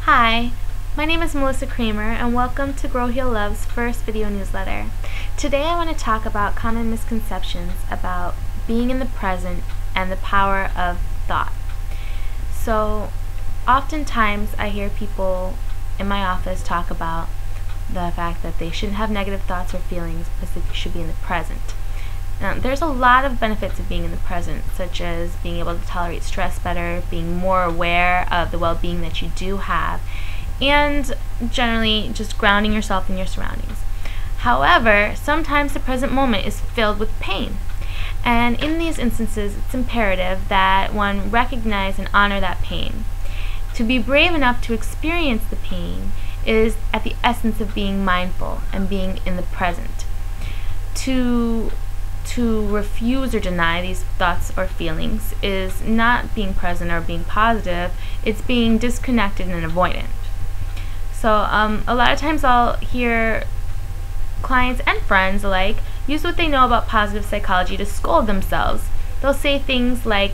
Hi, my name is Melissa Kramer and welcome to Grow Heal Love's first video newsletter. Today I want to talk about common misconceptions about being in the present and the power of thought. So oftentimes I hear people in my office talk about the fact that they shouldn't have negative thoughts or feelings because they should be in the present. There's a lot of benefits of being in the present, such as being able to tolerate stress better, being more aware of the well-being that you do have, and generally just grounding yourself in your surroundings. However, sometimes the present moment is filled with pain. And in these instances, it's imperative that one recognize and honor that pain. To be brave enough to experience the pain is at the essence of being mindful and being in the present. To refuse or deny these thoughts or feelings is not being present or being positive, it's being disconnected and avoidant. So a lot of times I'll hear clients and friends alike use what they know about positive psychology to scold themselves. They'll say things like,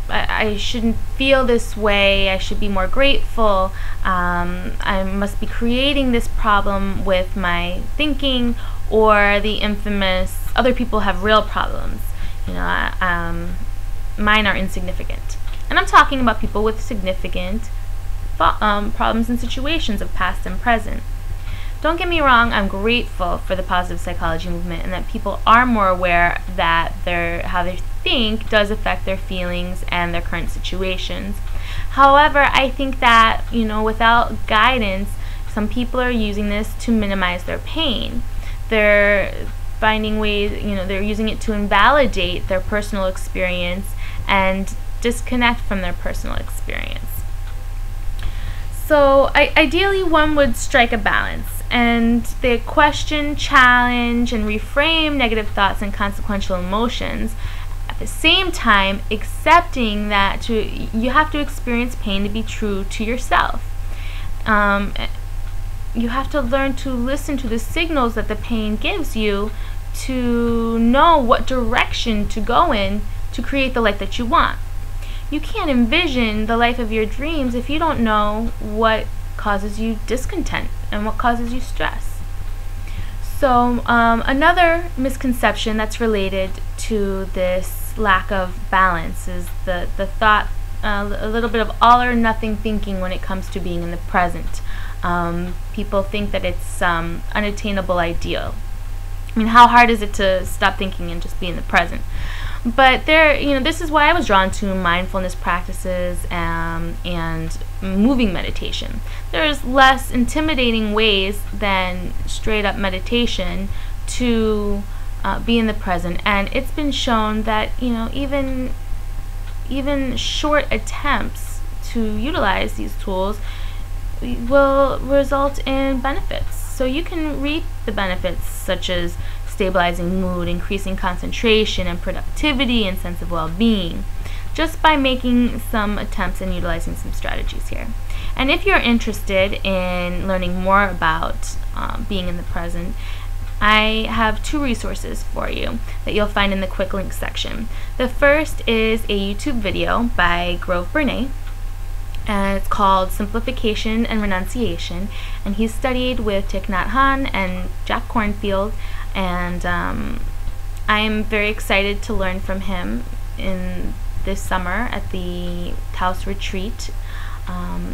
I shouldn't feel this way, I should be more grateful, I must be creating this problem with my thinking, or the infamous, other people have real problems, mine are insignificant. And I'm talking about people with significant problems and situations of past and present. Don't get me wrong, I'm grateful for the positive psychology movement and that people are more aware that how they think does affect their feelings and their current situations. However, I think that, without guidance, some people are using this to minimize their pain. They're finding ways, they're using it to invalidate their personal experience and disconnect from their personal experience. So ideally one would strike a balance and they question, challenge, and reframe negative thoughts and consequential emotions. At the same time, accepting that you have to experience pain to be true to yourself. You have to learn to listen to the signals that the pain gives you to know what direction to go in to create the life that you want. You can't envision the life of your dreams if you don't know what causes you discontent and what causes you stress. So another misconception that's related to this lack of balance is the thought, a little bit of all or nothing thinking when it comes to being in the present. People think that it's unattainable ideal. I mean, how hard is it to stop thinking and just be in the present? But this is why I was drawn to mindfulness practices and moving meditation. There's less intimidating ways than straight up meditation to be in the present, and it's been shown that even short attempts to utilize these tools will result in benefits. So you can reap the benefits such as stabilizing mood, increasing concentration and productivity and sense of well-being, just by making some attempts and utilizing some strategies here. And if you're interested in learning more about being in the present, I have two resources for you that you'll find in the quick links section. The first is a YouTube video by Grove Bernay, and it's called Simplification and Renunciation, and he's studied with Thich Nhat Hanh and Jack Kornfield, and I am very excited to learn from him in this summer at the Taos retreat.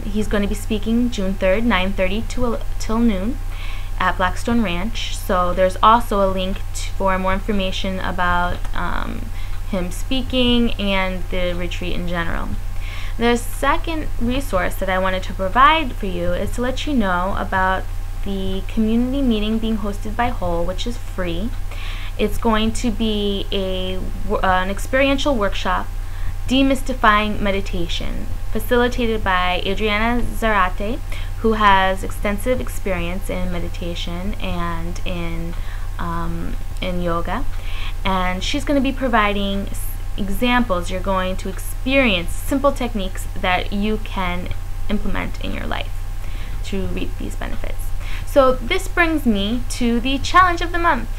He's going to be speaking June 3rd, 9:30 till noon at Blackstone Ranch. So there's also a link for more information about him speaking and the retreat in general. The second resource that I wanted to provide for you is to let you know about the community meeting being hosted by Whole, which is free. It's going to be an experiential workshop, Demystifying Meditation, facilitated by Adriana Zarate, who has extensive experience in meditation and in yoga. And she's going to be providing examples. You're going to experience simple techniques that you can implement in your life to reap these benefits. So this brings me to the challenge of the month.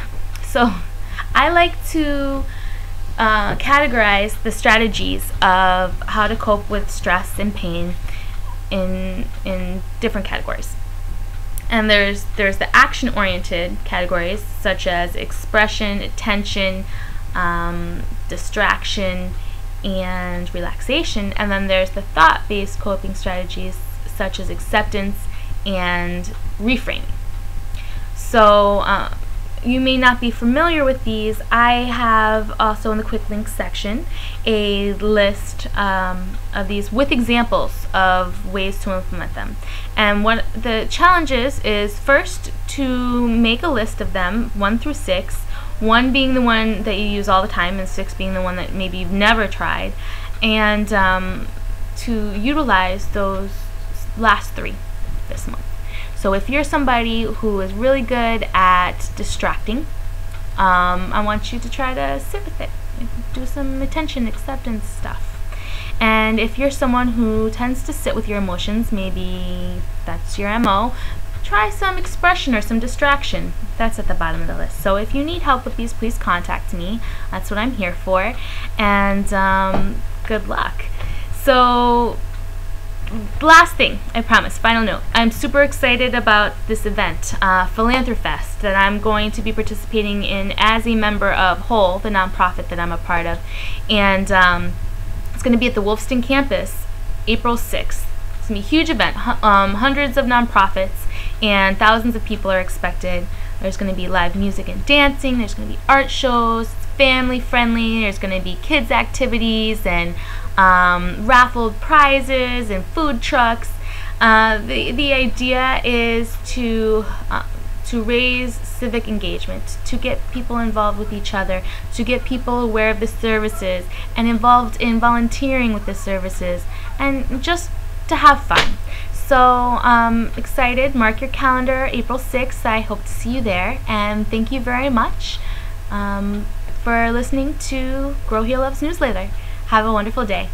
So I like to categorize the strategies of how to cope with stress and pain in different categories. And there's the action-oriented categories, such as expression, attention, distraction, and relaxation. And then there's the thought-based coping strategies, such as acceptance and reframing. So you may not be familiar with these. I have also in the quick links section a list of these with examples of ways to implement them. And what the challenge is first to make a list of them, 1 through 6, 1 being the one that you use all the time and 6 being the one that maybe you've never tried, and to utilize those last 3 this month. So if you're somebody who is really good at distracting, I want you to try to sit with it, do some attention acceptance stuff. And if you're someone who tends to sit with your emotions, maybe that's your MO, try some expression or some distraction. That's at the bottom of the list. So if you need help with these, please contact me. That's what I'm here for. And good luck. So last thing, I promise, final note. I'm super excited about this event, Philanthropist, that I'm going to be participating in as a member of Whole, the nonprofit that I'm a part of. And it's going to be at the Wolfston campus, April 6th. It's going to be a huge event. Hundreds of nonprofits and thousands of people are expected. There's going to be live music and dancing. There's going to be art shows. It's family friendly. There's going to be kids activities and raffled prizes and food trucks. The idea is to raise civic engagement, to get people involved with each other, to get people aware of the services and involved in volunteering with the services, and just to have fun. So excited. Mark your calendar, April 6th. I hope to see you there, and thank you very much for listening to Grow Heal Love's newsletter. Have a wonderful day.